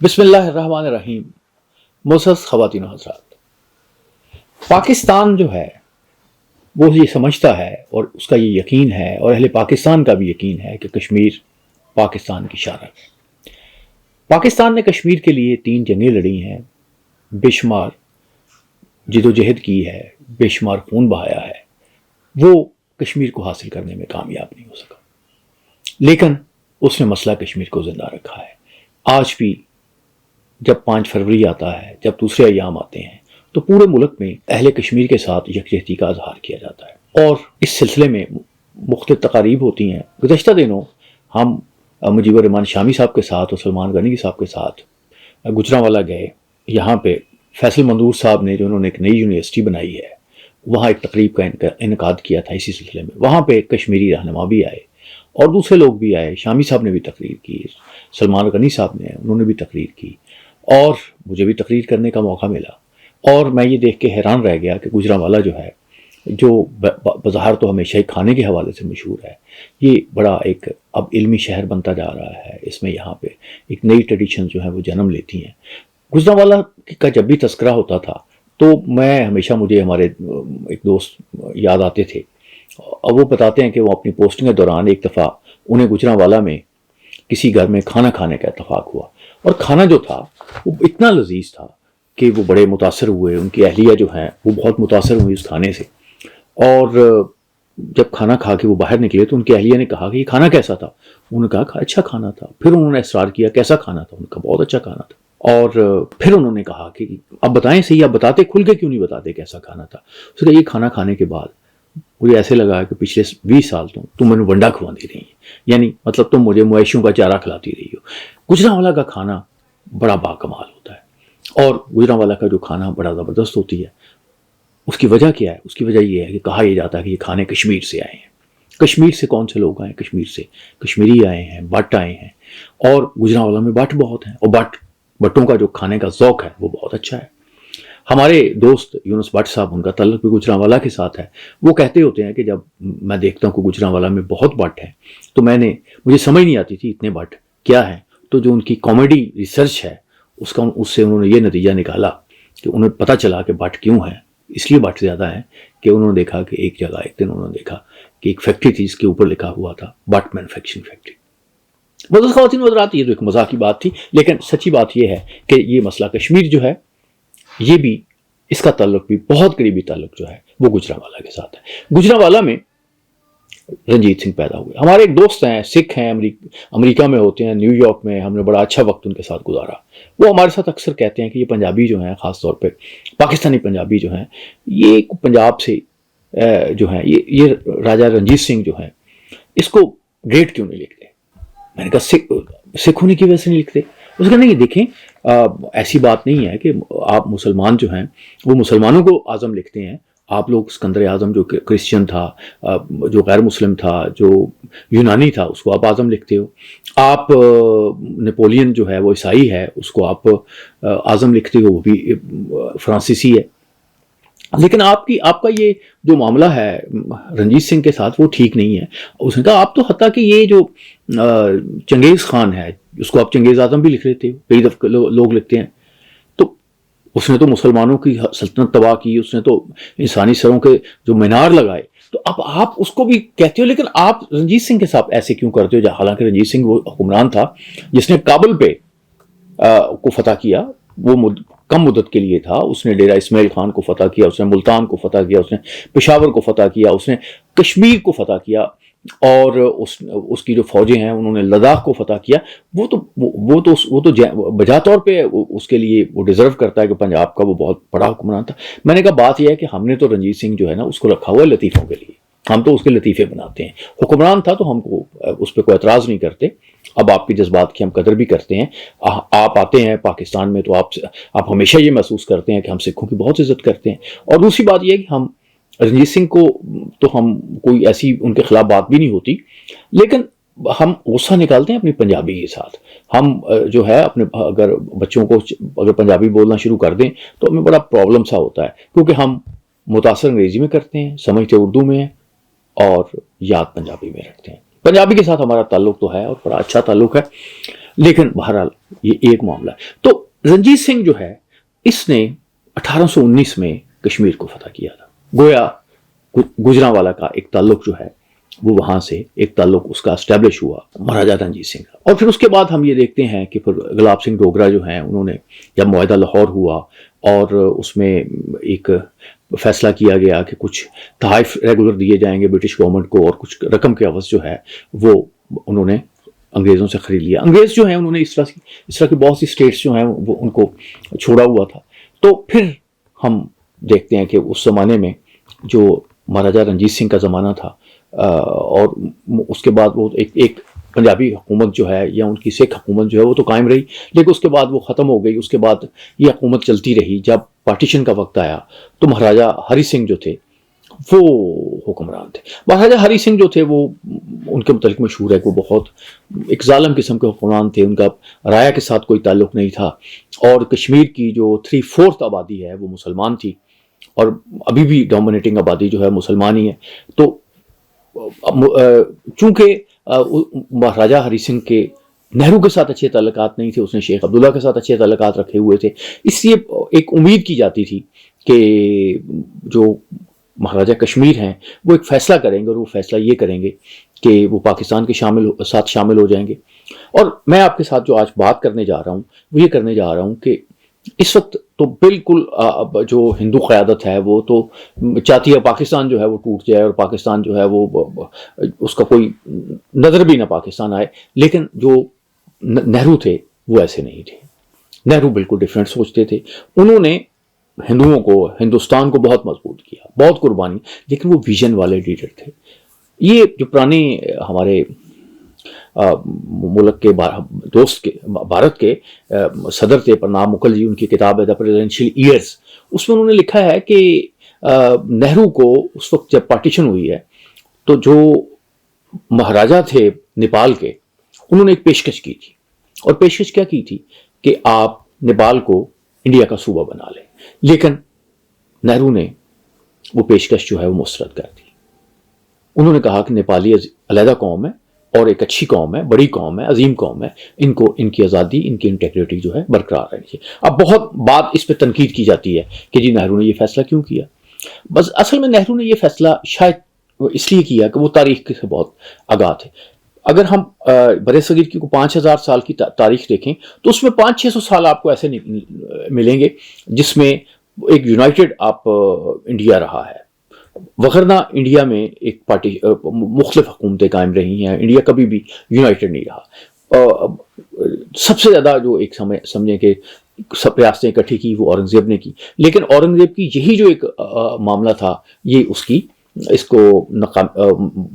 بسم اللہ الرحمن الرحیم۔ معزز خواتین و حضرات، پاکستان جو ہے وہ یہ سمجھتا ہے اور اس کا یہ یقین ہے اور اہل پاکستان کا بھی یقین ہے کہ کشمیر پاکستان کی شارہ ہے۔ پاکستان نے کشمیر کے لیے 3 جنگیں لڑی ہیں، بے شمار جد و جہد کی ہے، بے شمار خون بہایا ہے، وہ کشمیر کو حاصل کرنے میں کامیاب نہیں ہو سکا، لیکن اس نے مسئلہ کشمیر کو زندہ رکھا ہے۔ آج بھی جب 5 فروری آتا ہے، جب دوسرے ایام آتے ہیں، تو پورے ملک میں اہل کشمیر کے ساتھ یکجہتی کا اظہار کیا جاتا ہے اور اس سلسلے میں مختلف تقاریب ہوتی ہیں۔ گزشتہ دنوں ہم مجیب الرحمان شامی صاحب کے ساتھ اور سلمان غنی صاحب کے ساتھ گجرانوالہ گئے۔ یہاں پہ فیصل منظور صاحب نے جو انہوں نے ایک نئی یونیورسٹی بنائی ہے، وہاں ایک تقریب کا انعقاد کیا تھا اسی سلسلے میں۔ وہاں پہ کشمیری رہنما بھی آئے اور دوسرے لوگ بھی آئے، شامی صاحب نے بھی تقریر کی، سلمان غنی صاحب نے انہوں نے بھی تقریر کی اور مجھے بھی تقریر کرنے کا موقع ملا۔ اور میں یہ دیکھ کے حیران رہ گیا کہ گجرانوالہ جو ہے، جو بظاہر تو ہمیشہ ہی کھانے کے حوالے سے مشہور ہے، یہ بڑا ایک اب علمی شہر بنتا جا رہا ہے۔ اس میں یہاں پہ ایک نئی ٹریڈیشن جو ہے وہ جنم لیتی ہیں۔ گجرانوالہ کا جب بھی تذکرہ ہوتا تھا تو میں ہمیشہ مجھے ہمارے ایک دوست یاد آتے تھے اور وہ بتاتے ہیں کہ وہ اپنی پوسٹنگ کے دوران ایک دفعہ انہیں گجرانوالہ میں کسی گھر میں کھانا کھانے کا اتفاق ہوا، اور کھانا جو تھا وہ اتنا لذیذ تھا کہ وہ بڑے متاثر ہوئے، ان کی اہلیہ جو ہیں وہ بہت متاثر ہوئی اس کھانے سے۔ اور جب کھانا کھا کے وہ باہر نکلے تو ان کی اہلیہ نے کہا کہ یہ کھانا کیسا تھا؟ انہوں نے کہا اچھا کھانا تھا۔ پھر انہوں نے اصرار کیا کیسا کھانا تھا؟ انہوں نے کہا بہت اچھا کھانا تھا۔ اور پھر انہوں نے کہا کہ اب بتائیں صحیح، آپ بتاتے کھل کے کیوں نہیں بتاتے کیسا کھانا تھا؟ اس نے کہا یہ کھانا کھانے کے بعد مجھے ایسے لگا کہ پچھلے 20 سال تم مجھے ونڈا کھواتی رہی ہیں، یعنی مطلب تم مجھے مویشیوں کا چارہ کھلاتی رہی ہو۔ گجرانوالہ کا کھانا بڑا باکمال ہوتا ہے اور گجرانوالہ کا جو کھانا بڑا زبردست ہوتی ہے۔ اس کی وجہ کیا ہے؟ اس کی وجہ یہ ہے کہ کہا یہ جاتا ہے کہ یہ کھانے کشمیر سے آئے ہیں۔ کشمیر سے کون سے لوگ آئے؟ کشمیر سے کشمیری آئے ہیں، بٹ آئے ہیں، اور گجرانوالہ میں بٹ بہت ہیں، اور بٹوں کا جو کھانے کا ذوق ہے وہ بہت اچھا ہے۔ ہمارے دوست یونس بٹ صاحب، ان کا تعلق بھی گجرانوالہ کے ساتھ ہے، وہ کہتے ہوتے ہیں کہ جب میں دیکھتا ہوں کہ گجرانوالہ میں بہت بٹ ہیں تو مجھے سمجھ نہیں آتی تھی اتنے بٹ کیا ہیں، تو جو ان کی کامیڈی ریسرچ ہے اس سے انہوں نے یہ نتیجہ نکالا کہ انہیں پتہ چلا کہ بٹ کیوں ہیں، اس لیے بٹ زیادہ ہیں کہ انہوں نے دیکھا کہ ایک جگہ ایک دن انہوں نے دیکھا کہ ایک فیکٹری تھی، اس کے اوپر لکھا ہوا تھا بٹ مینوفیکچرنگ فیکٹری۔ معزز خواتین و حضرات، یہ تو ایک مذاق کی بات تھی، لیکن سچی بات یہ ہے کہ یہ مسئلہ کشمیر جو ہے، یہ بھی اس کا تعلق بھی بہت قریبی تعلق جو ہے وہ گجرانوالہ کے ساتھ ہے۔ گجرانوالہ میں رنجیت سنگھ پیدا ہوئے۔ ہمارے ایک دوست ہیں، سکھ ہیں، امریکہ میں ہوتے ہیں، نیو یارک میں، ہم نے بڑا اچھا وقت ان کے ساتھ گزارا۔ وہ ہمارے ساتھ اکثر کہتے ہیں کہ یہ پنجابی جو ہیں، خاص طور پہ پاکستانی پنجابی جو ہیں، یہ پنجاب سے جو ہیں، یہ راجہ رنجیت سنگھ جو ہیں، اس کو گریٹ کیوں نہیں لکھتے؟ میں نے کہا سکھ ہونے کی وجہ سے نہیں لکھتے؟ اس کا نہیں، دیکھیں ایسی بات نہیں ہے کہ آپ مسلمان جو ہیں وہ مسلمانوں کو اعظم لکھتے ہیں۔ آپ لوگ اسکندر اعظم جو کرسچن تھا، جو غیر مسلم تھا، جو یونانی تھا، اس کو آپ اعظم لکھتے ہو۔ آپ نپولین جو ہے وہ عیسائی ہے، اس کو آپ اعظم لکھتے ہو، وہ بھی فرانسیسی ہے۔ لیکن آپ کا یہ جو معاملہ ہے رنجیت سنگھ کے ساتھ وہ ٹھیک نہیں ہے۔ اس نے کہا آپ تو حتیٰ کہ یہ جو چنگیز خان ہے، اس کو آپ چنگیز اعظم بھی لکھ لیتے ہو، کئی دفعہ لوگ لکھتے ہیں۔ تو اس نے تو مسلمانوں کی سلطنت تباہ کی، اس نے تو انسانی سروں کے جو مینار لگائے، تو اب آپ اس کو بھی کہتے ہو، لیکن آپ رنجیت سنگھ کے ساتھ ایسے کیوں کرتے ہو؟ حالانکہ رنجیت سنگھ وہ حکمران تھا جس نے کابل پہ کو فتح کیا، وہ کم مدت کے لیے تھا۔ اس نے ڈیرہ اسماعیل خان کو فتح کیا، اس نے ملتان کو فتح کیا، اس نے پشاور کو فتح کیا، اس نے کشمیر کو فتح کیا، اور اس کی جو فوجیں ہیں انہوں نے لداخ کو فتح کیا۔ وہ تو بجا طور پہ اس کے لیے وہ ڈیزرو کرتا ہے کہ پنجاب کا وہ بہت بڑا حکمران تھا۔ میں نے کہا بات یہ ہے کہ ہم نے تو رنجیت سنگھ جو ہے نا اس کو رکھا ہوا ہے لطیفوں کے لیے، ہم تو اس کے لطیفے بناتے ہیں۔ حکمران تھا تو ہم کو اس پہ کوئی اعتراض نہیں کرتے۔ اب آپ کی جذبات کی ہم قدر بھی کرتے ہیں۔ آپ آتے ہیں پاکستان میں تو آپ ہمیشہ یہ محسوس کرتے ہیں کہ ہم سکھوں کی بہت عزت کرتے ہیں۔ اور دوسری بات یہ ہے کہ ہم رنجیت سنگھ کو تو ہم کوئی ایسی ان کے خلاف بات بھی نہیں ہوتی، لیکن ہم غصہ نکالتے ہیں اپنی پنجابی کے ساتھ۔ ہم جو ہے اپنے اگر بچوں کو اگر پنجابی بولنا شروع کر دیں تو ہمیں بڑا پرابلم سا ہوتا ہے، کیونکہ ہم متاثر انگریزی میں کرتے ہیں، سمجھتے اردو میں ہیں، اور یاد پنجابی میں رکھتے ہیں۔ پنجابی کے ساتھ ہمارا تعلق تو ہے اور بڑا اچھا تعلق ہے۔ لیکن بہرحال یہ ایک معاملہ ہے. تو رنجیت سنگھ جو ہے اس نے 1819 میں کشمیر کو فتح کیا تھا. گویا گجرانوالا کا ایک تعلق جو ہے وہ وہاں سے ایک تعلق اس کا اسٹیبلش ہوا مہاراجا رنجیت سنگھ کا. اور پھر اس کے بعد ہم یہ دیکھتے ہیں کہ پھر گلاب سنگھ ڈوگرا جو ہیں انہوں نے جب معاہدہ لاہور ہوا اور اس میں ایک فیصلہ کیا گیا کہ کچھ تحائف ریگولر دیے جائیں گے برٹش گورنمنٹ کو اور کچھ رقم کے عوض جو ہے وہ انہوں نے انگریزوں سے خرید لیا. انگریز جو ہیں انہوں نے اس طرح کی بہت سی اسٹیٹس جو ہیں وہ ان کو چھوڑا ہوا تھا. تو پھر ہم دیکھتے ہیں کہ اس زمانے میں جو مہاراجا رنجیت سنگھ کا زمانہ تھا اور اس کے بعد وہ ایک پنجابی حکومت جو ہے یا ان کی سکھ حکومت جو ہے وہ تو قائم رہی, لیکن اس کے بعد وہ ختم ہو گئی. اس کے بعد یہ حکومت چلتی رہی. جب پارٹیشن کا وقت آیا تو مہاراجا ہری سنگھ جو تھے وہ حکمران تھے. مہاراجا ہری سنگھ جو تھے وہ ان کے متعلق مشہور ہے کہ وہ بہت ایک ظالم قسم کے حکمران تھے. ان کا رایا کے ساتھ کوئی تعلق نہیں تھا اور کشمیر کی جو 3/4 آبادی ہے وہ مسلمان تھی اور ابھی بھی ڈومینیٹنگ آبادی جو ہے مسلمان ہی ہے. تو چونکہ مہاراجا ہری سنگھ کے نہرو کے ساتھ اچھے تعلقات نہیں تھے, اس نے شیخ عبداللہ کے ساتھ اچھے تعلقات رکھے ہوئے تھے, اس لیے ایک امید کی جاتی تھی کہ جو مہاراجا کشمیر ہیں وہ ایک فیصلہ کریں گے اور وہ فیصلہ یہ کریں گے کہ وہ پاکستان کے ساتھ شامل ہو جائیں گے. اور میں آپ کے ساتھ جو آج بات کرنے جا رہا ہوں وہ یہ کرنے جا رہا ہوں کہ اس وقت تو بالکل جو ہندو قیادت ہے وہ تو چاہتی ہے پاکستان جو ہے وہ ٹوٹ جائے اور پاکستان جو ہے وہ اس کا کوئی نظر بھی نہ پاکستان آئے. لیکن جو نہرو تھے وہ ایسے نہیں تھے. نہرو بالکل ڈیفرنٹ سوچتے تھے. انہوں نے ہندوؤں کو, ہندوستان کو بہت مضبوط کیا, بہت قربانی, لیکن وہ ویژن والے لیڈر تھے. یہ جو پرانے ہمارے ملک کے دوست کے بھارت کے صدر تھے پرناب مکھرجی, ان کی کتاب ہے دا پریزیڈنشیل ایئرز, اس میں انہوں نے لکھا ہے کہ نہرو کو اس وقت جب پارٹیشن ہوئی ہے تو جو مہاراجا تھے نیپال کے انہوں نے ایک پیشکش کی تھی. اور پیشکش کیا کی تھی کہ آپ نیپال کو انڈیا کا صوبہ بنا لیں, لیکن نہرو نے وہ پیشکش جو ہے وہ مسترد کر دی. انہوں نے کہا کہ نیپالی علیحدہ قوم ہے اور ایک اچھی قوم ہے, بڑی قوم ہے, عظیم قوم ہے, ان کی آزادی, ان کی انٹیگریٹی جو ہے برقرار رہنی چاہیے. اب بہت بات اس پہ تنقید کی جاتی ہے کہ جی نہرو نے یہ فیصلہ کیوں کیا. بس اصل میں نہرو نے یہ فیصلہ شاید اس لیے کیا کہ وہ تاریخ سے بہت آگاہ تھے. اگر ہم برصغیر کی 5000 سال کی تاریخ دیکھیں تو اس میں 500-600 سال آپ کو ایسے ملیں گے جس میں ایک یونائٹڈ آپ انڈیا رہا ہے, وغیرہ انڈیا میں ایک پارٹی مختلف حکومتیں قائم رہی ہیں. انڈیا کبھی بھی یونائٹڈ نہیں رہا. سب سے زیادہ جو ایک سمجھیں کہ سب ریاستیں اکٹھی کی وہ اورنگزیب نے کی, لیکن اورنگزیب کی یہی جو ایک معاملہ تھا یہ اس کو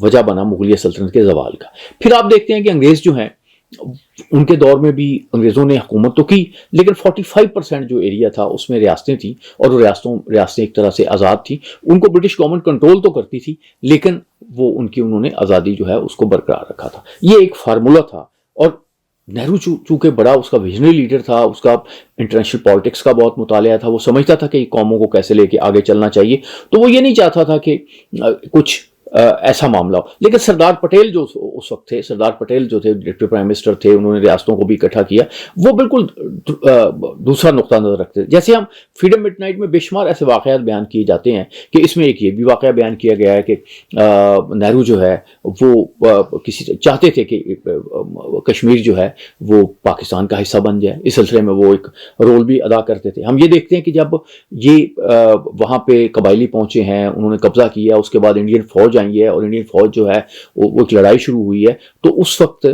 وجہ بنا مغلیہ سلطنت کے زوال کا. پھر آپ دیکھتے ہیں کہ انگریز جو ہیں ان کے دور میں بھی انگریزوں نے حکومت تو کی, لیکن 45% جو ایریا تھا اس میں ریاستیں تھیں اور وہ ریاستیں ایک طرح سے آزاد تھیں. ان کو برٹش گورنمنٹ کنٹرول تو کرتی تھی لیکن وہ انہوں نے آزادی جو ہے اس کو برقرار رکھا تھا. یہ ایک فارمولہ تھا. اور نہرو چونکہ بڑا اس کا ویژنری لیڈر تھا, اس کا انٹرنیشنل پالیٹکس کا بہت مطالعہ تھا, وہ سمجھتا تھا کہ قوموں کو کیسے لے کے آگے چلنا چاہیے, تو وہ یہ نہیں چاہتا تھا کہ کچھ ایسا معاملہ ہو. لیکن سردار پٹیل جو اس وقت تھے, سردار پٹیل جو تھے ڈپٹی پرائم منسٹر تھے, انہوں نے ریاستوں کو بھی اکٹھا کیا, وہ بالکل دوسرا نقطہ نظر رکھتے تھے. جیسے ہم فریڈم مڈ نائٹ میں بے شمار ایسے واقعات بیان کیے جاتے ہیں کہ اس میں ایک یہ بھی واقعہ بیان کیا گیا ہے کہ نہرو جو ہے وہ چاہتے تھے کہ کشمیر جو ہے وہ پاکستان کا حصہ بن جائے, اس سلسلے میں وہ ایک رول بھی ادا کرتے تھے. ہم یہ دیکھتے ہیں کہ جب یہ وہاں پہ قبائلی پہنچے ہیں, انہوں نے قبضہ کیا, اس کے بعد انڈین فوج آئی ہے اور انڈین فوج جو ہے وہ ایک لڑائی شروع ہوئی ہے, تو اس وقت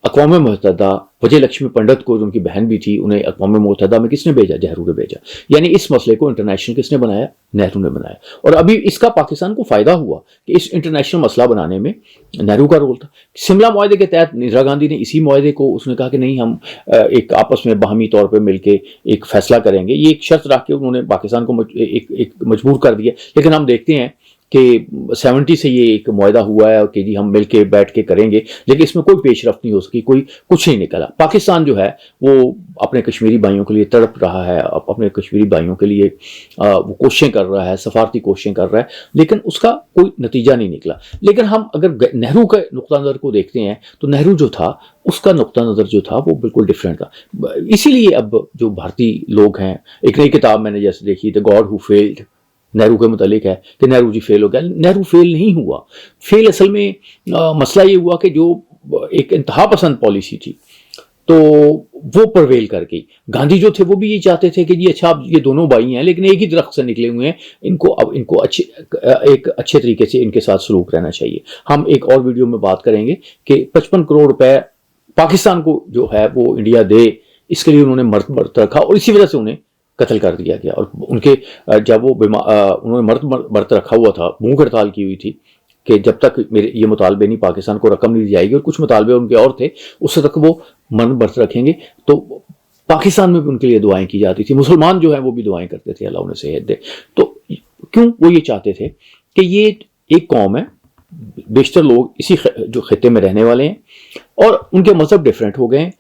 اقوام متحدہ وجے لکشمی پنڈت کو جو ان کی بہن بھی تھی انہیں اقوام متحدہ میں کس نے بھیجا؟ نہرو نے بھیجا. یعنی اس مسئلے کو انٹرنیشنل کس نے بنایا؟ نہرو نے بنایا. اور ابھی اس کا پاکستان کو فائدہ ہوا کہ اس انٹرنیشنل مسئلہ بنانے میں نہرو کا رول تھا. شملہ معاہدے کے تحت اندرا گاندھی نے اسی معاہدے کو اس نے کہا کہ نہیں ہم ایک آپس میں باہمی طور پہ مل کے ایک فیصلہ کریں گے, یہ ایک شرط رکھ کے انہوں نے پاکستان کو ایک مجبور کر دیا. لیکن ہم دیکھتے ہیں کہ 70 سے یہ ایک معاہدہ ہوا ہے کہ جی ہم مل کے بیٹھ کے کریں گے، لیکن اس میں کوئی پیش رفت نہیں ہو سکی، کوئی کچھ نہیں نکلا۔ پاکستان جو ہے وہ اپنے کشمیری بھائیوں کے لیے تڑپ رہا ہے، اپنے کشمیری بھائیوں کے لیے وہ کوششیں کر رہا ہے، سفارتی کوششیں کر رہا ہے، لیکن اس کا کوئی نتیجہ نہیں نکلا۔ لیکن ہم اگر نہرو کے نقطہ نظر کو دیکھتے ہیں تو نہرو جو تھا اس کا نقطہ نظر جو تھا وہ بالکل ڈفرینٹ تھا۔ اسی لیے اب جو بھارتی لوگ ہیں، ایک نئی کتاب میں نے جیسے دیکھی The God Who Failed، Nehru کے متعلق ہے کہ نہرو جی فیل ہو گیا۔ نہرو فیل نہیں ہوا، فیل اصل میں مسئلہ یہ ہوا کہ جو ایک انتہا پسند پالیسی تھی تو وہ پرویل کر گئی۔ گاندھی جو تھے وہ بھی یہ چاہتے تھے کہ جی اچھا اب یہ دونوں بھائی ہیں لیکن ایک ہی درخت سے نکلے ہوئے ہیں، ان کو ایک اچھے طریقے سے ان کے ساتھ سلوک رہنا چاہیے۔ ہم ایک اور ویڈیو میں بات کریں گے کہ 55 کروڑ روپے پاکستان کو جو ہے وہ انڈیا دے، اس کے لیے انہوں نے مرد رکھا اور اسی وجہ سے انہیں قتل کر دیا گیا۔ اور ان کے جب وہ انہوں نے مرد رکھا ہوا تھا، بھوک ہڑتال کی ہوئی تھی کہ جب تک میرے یہ مطالبے نہیں، پاکستان کو رقم نہیں دی جائے گی، اور کچھ مطالبے ان کے اور تھے، اس تک وہ برت رکھیں گے۔ تو پاکستان میں بھی ان کے لیے دعائیں کی جاتی تھی، مسلمان جو ہیں وہ بھی دعائیں کرتے تھے اللہ انہیں صحت دے۔ تو کیوں وہ یہ چاہتے تھے کہ یہ ایک قوم ہے، بیشتر لوگ اسی جو خطے میں رہنے والے ہیں اور ان کے مذہب ڈیفرنٹ ہو گئے ہیں۔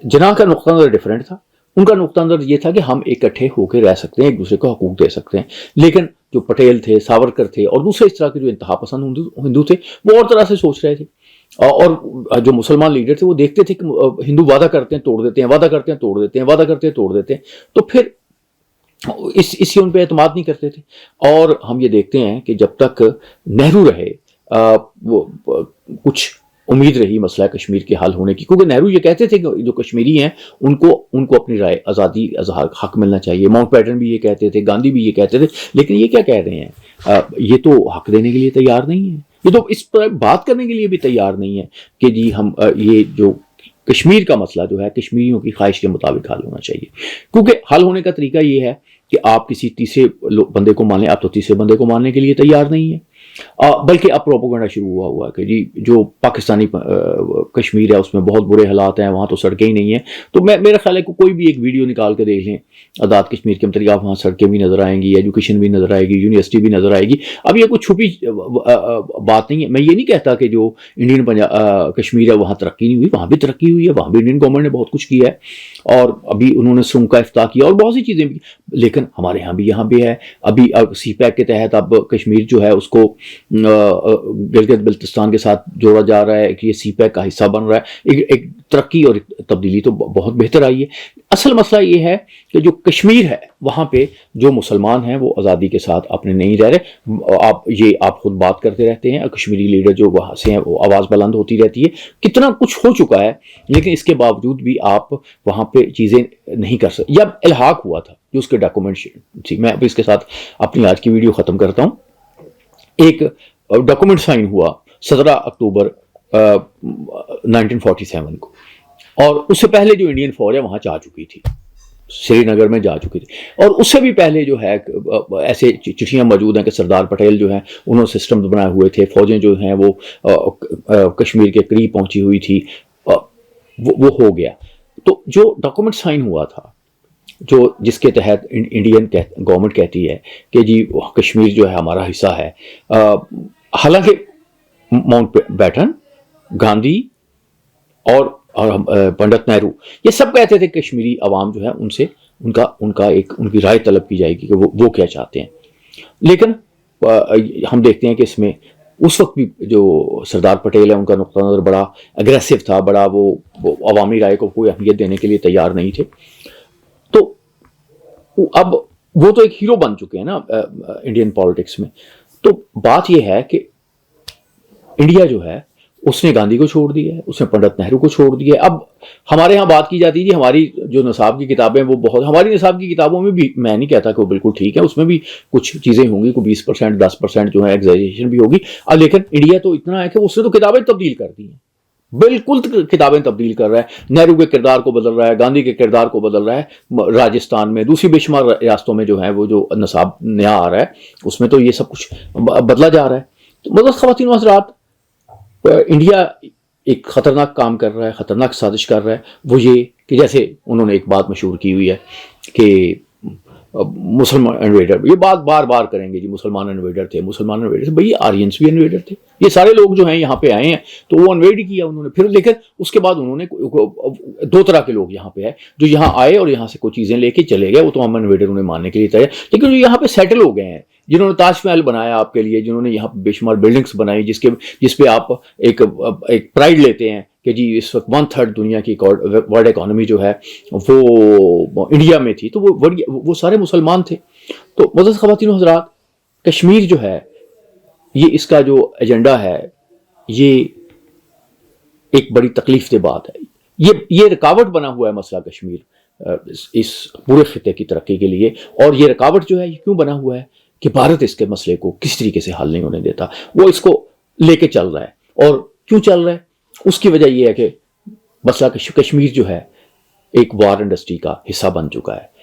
جناح کا نقطہ نظر ڈیفرنٹ تھا، ان کا نقطہ نظر یہ تھا کہ ہم اکٹھے ہو کے رہ سکتے ہیں، ایک دوسرے کو حقوق دے سکتے ہیں۔ لیکن جو پٹیل تھے، ساورکر تھے اور دوسرے اس طرح کے جو انتہا پسند ہندو تھے وہ اور طرح سے سوچ رہے تھے، اور جو مسلمان لیڈر تھے وہ دیکھتے تھے کہ ہندو وعدہ کرتے ہیں توڑ دیتے ہیں، وعدہ کرتے ہیں توڑ دیتے ہیں، وعدہ کرتے ہیں توڑ دیتے ہیں، تو پھر اس سے ان پہ اعتماد نہیں کرتے تھے۔ اور ہم یہ دیکھتے ہیں کہ جب تک نہرو رہے وہ کچھ امید رہی مسئلہ کشمیر کے حل ہونے کی، کیونکہ نہرو یہ کہتے تھے کہ جو کشمیری ہیں ان کو اپنی رائے آزادی اظہار حق ملنا چاہیے۔ ماؤنٹ بیٹن بھی یہ کہتے تھے، گاندھی بھی یہ کہتے تھے، لیکن یہ کیا کہہ رہے ہیں؟ یہ تو حق دینے کے لیے تیار نہیں ہے، یہ تو اس پر بات کرنے کے لیے بھی تیار نہیں ہے کہ جی ہم یہ جو کشمیر کا مسئلہ جو ہے کشمیریوں کی خواہش کے مطابق حل ہونا چاہیے۔ کیونکہ حل ہونے کا طریقہ یہ ہے کہ آپ کسی تیسرے بندے کو مان لیں، آپ تو تیسرے بندے کو ماننے کے لیے تیار نہیں ہیں، بلکہ اب پروپیگنڈا شروع ہوا کہ جی جو پاکستانی کشمیر ہے اس میں بہت برے حالات ہیں، وہاں تو سڑکیں ہی نہیں ہیں۔ تو میرا خیال ہے کہ کوئی بھی ایک ویڈیو نکال کے دیکھ لیں آزاد کشمیر کے متعلق، وہاں سڑکیں بھی نظر آئیں گی، ایجوکیشن بھی نظر آئے گی، یونیورسٹی بھی نظر آئے گی۔ اب یہ کوئی چھپی بات نہیں ہے، میں یہ نہیں کہتا کہ جو انڈین کشمیر ہے وہاں ترقی نہیں ہوئی، وہاں بھی ترقی ہوئی ہے، وہاں بھی انڈین گورنمنٹ نے بہت کچھ کیا ہے، اور ابھی انہوں نے سرنگ کا افتتاح کیا اور بہت سی چیزیں بھی، لیکن ہمارے ہاں بھی یہاں بھی ہے۔ ابھی سی پیک کے تحت اب کشمیر جو ہے اس کو گلگت بلتستان کے ساتھ جوڑا جا رہا ہے کہ یہ سی پیک کا حصہ بن رہا ہے، ایک ترقی اور تبدیلی تو بہت بہتر آئی ہے۔ اصل مسئلہ یہ ہے کہ جو کشمیر ہے وہاں پہ جو مسلمان ہیں وہ آزادی کے ساتھ اپنے نہیں رہ رہے۔ آپ خود بات کرتے رہتے ہیں، کشمیری لیڈر جو وہاں سے ہیں وہ آواز بلند ہوتی رہتی ہے، کتنا کچھ ہو چکا ہے، لیکن اس کے باوجود بھی آپ وہاں پہ چیزیں نہیں کر سکتے۔ جب الحاق ہوا تھا جو اس کے ڈاکومنٹ تھی، میں اب اس کے ساتھ اپنی آج کی ویڈیو ختم کرتا ہوں۔ ایک ڈاکومنٹ سائن ہوا 17 اکتوبر 1947 کو، اور اس سے پہلے جو انڈین فوج ہے وہاں جا چکی تھی، سری نگر میں جا چکی تھی، اور اس سے بھی پہلے جو ہے ایسے چٹھیاں موجود ہیں کہ سردار پٹیل جو ہیں انہوں نے سسٹم بنائے ہوئے تھے، فوجیں جو ہیں وہ کشمیر کے قریب پہنچی ہوئی تھی، وہ ہو گیا۔ تو جو ڈاکومنٹ سائن ہوا تھا جس کے تحت انڈین گورنمنٹ کہتی ہے کہ جی کشمیر جو ہے ہمارا حصہ ہے، حالانکہ ماؤنٹ بیٹن، گاندھی اور پنڈت نہرو یہ سب کہتے تھے کشمیری عوام جو ہے ان کی رائے طلب کی جائے گی کہ وہ کیا چاہتے ہیں۔ لیکن ہم دیکھتے ہیں کہ اس میں اس وقت بھی جو سردار پٹیل ہے ان کا نقطہ نظر بڑا اگریسو تھا، بڑا وہ عوامی رائے کو کوئی اہمیت دینے کے لیے تیار نہیں تھے۔ تو اب وہ تو ایک ہیرو بن چکے ہیں نا انڈین پالیٹکس میں۔ تو بات یہ ہے کہ انڈیا جو ہے اس نے گاندھی کو چھوڑ دیا ہے، اس نے پنڈت نہرو کو چھوڑ دیا ہے۔ اب ہمارے ہاں بات کی جاتی ہے ہماری جو نصاب کی کتابیں وہ بہت، ہماری نصاب کی کتابوں میں بھی میں نہیں کہتا کہ وہ بالکل ٹھیک ہے، اس میں بھی کچھ چیزیں ہوں گی، کوئی 20% 10% جو ہے ایگزیجریشن بھی ہوگی، لیکن انڈیا تو اتنا ہے کہ اس نے تو کتابیں تبدیل کر دی ہیں، بالکل کتابیں تبدیل کر رہا ہے، نہرو کے کردار کو بدل رہا ہے، گاندھی کے کردار کو بدل رہا ہے، راجستھان میں دوسری بے شمار ریاستوں میں جو ہے وہ جو نصاب نیا آ رہا ہے اس میں تو یہ سب کچھ بدلا جا رہا ہے۔ تو مطلب خواتین و حضرات، انڈیا ایک خطرناک کام کر رہا ہے، خطرناک سازش کر رہا ہے، وہ یہ کہ جیسے انہوں نے ایک بات مشہور کی ہوئی ہے کہ مسلمان انویڈر، یہ بات بار بار کریں گے جی مسلمان انویڈر تھے، مسلمان انویڈر تھے، بھئی آرینس بھی انویڈر تھے، یہ سارے لوگ جو ہیں یہاں پہ آئے ہیں تو وہ انویڈ کیا انہوں نے، پھر لیکن اس کے بعد انہوں نے دو طرح کے لوگ یہاں پہ ہیں، جو یہاں آئے اور یہاں سے کوئی چیزیں لے کے چلے گئے، وہ تو ہم انویڈر انہیں ماننے کے لیے تیار، لیکن جو یہاں پہ سیٹل ہو گئے ہیں، جنہوں نے تاج محل بنایا آپ کے لیے، جنہوں نے یہاں پہ بے شمار بلڈنگس بنائی، جس پہ آپ ایک پرائڈ لیتے ہیں کہ جی اس وقت 1/3 دنیا کی ورلڈ اکانومی جو ہے وہ انڈیا میں تھی، تو وہ سارے مسلمان تھے۔ تو معزز خواتین و حضرات، کشمیر جو ہے یہ اس کا جو ایجنڈا ہے یہ ایک بڑی تکلیف دہ بات ہے، یہ رکاوٹ بنا ہوا ہے مسئلہ کشمیر اس پورے خطے کی ترقی کے لیے، اور یہ رکاوٹ جو ہے یہ کیوں بنا ہوا ہے کہ بھارت اس کے مسئلے کو کس طریقے سے حل نہیں ہونے دیتا، وہ اس کو لے کے چل رہا ہے، اور کیوں چل رہا ہے اس کی وجہ یہ ہے کہ مسئلہ کشمیر جو ہے ایک وار انڈسٹری کا حصہ بن چکا ہے،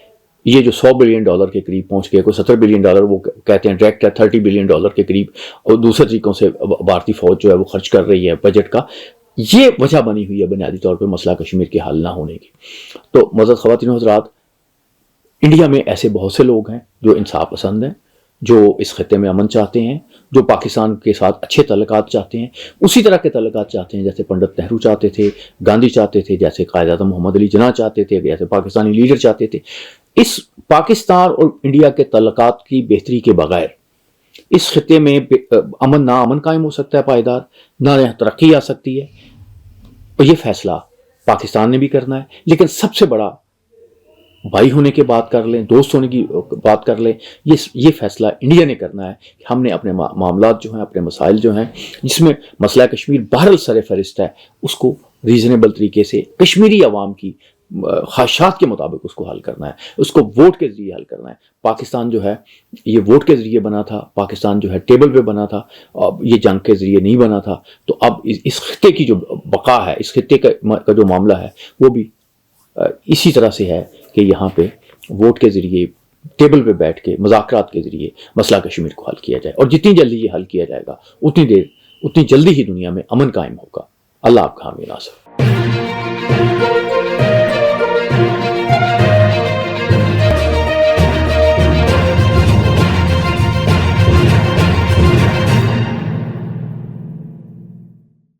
یہ جو $100 بلین کے قریب پہنچ گئے، کوئی $70 بلین وہ کہتے ہیں ڈائریکٹ ہے، $30 بلین کے قریب، اور دوسرے طریقوں سے بھارتی فوج جو ہے وہ خرچ کر رہی ہے بجٹ کا، یہ وجہ بنی ہوئی ہے بنیادی طور پہ مسئلہ کشمیر کے حل نہ ہونے کی۔ تو معزز خواتین و حضرات، انڈیا میں ایسے بہت سے لوگ ہیں جو انصاف پسند ہیں، جو اس خطے میں امن چاہتے ہیں، جو پاکستان کے ساتھ اچھے تعلقات چاہتے ہیں، اسی طرح کے تعلقات چاہتے ہیں جیسے پنڈت نہرو چاہتے تھے، گاندھی چاہتے تھے، جیسے قائد اعظم محمد علی جناح چاہتے تھے، جیسے پاکستانی لیڈر چاہتے تھے۔ اس پاکستان اور انڈیا کے تعلقات کی بہتری کے بغیر اس خطے میں نہ امن قائم ہو سکتا ہے پائیدار، نہ یہاں ترقی آ سکتی ہے، اور یہ فیصلہ پاکستان نے بھی کرنا ہے، لیکن سب سے بڑا بھائی ہونے کے بات کر لیں، دوست ہونے کی بات کر لیں، یہ فیصلہ انڈیا نے کرنا ہے کہ ہم نے اپنے معاملات جو ہیں، اپنے مسائل جو ہیں، جس میں مسئلہ کشمیر بہرحال سر فہرست ہے، اس کو ریزنیبل طریقے سے کشمیری عوام کی خواہشات کے مطابق اس کو حل کرنا ہے، اس کو ووٹ کے ذریعے حل کرنا ہے۔ پاکستان جو ہے یہ ووٹ کے ذریعے بنا تھا، پاکستان جو ہے ٹیبل پہ بنا تھا، یہ جنگ کے ذریعے نہیں بنا تھا، تو اب اس خطے کی جو بقا ہے، اس خطے کا جو معاملہ ہے وہ بھی اسی طرح سے ہے کہ یہاں پہ ووٹ کے ذریعے ٹیبل پہ بیٹھ کے مذاکرات کے ذریعے مسئلہ کشمیر کو حل کیا جائے، اور جتنی جلدی یہ حل کیا جائے گا اتنی جلدی ہی دنیا میں امن قائم ہوگا۔ اللہ آپ کا حامی ناصر۔